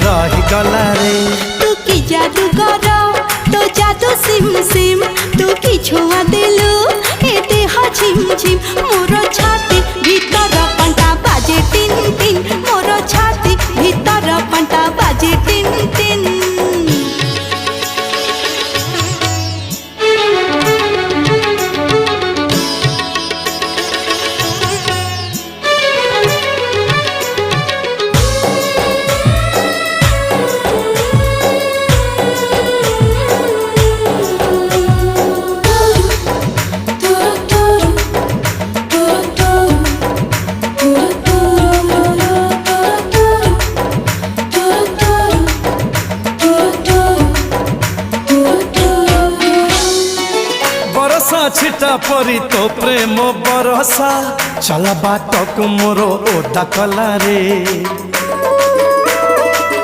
रही गला रे। तू की जादू कर तो जादू सिम सिम तू की छुआ देलु ए देह झिम झिम मोर छाती भीतर पंटा बाजे टिन टिन मोर छाती भीतर पंटा बाजे टिन टिन। बरसा छिटा परी तो प्रेम बरसा चला बाटक मोर ओदा कला रे।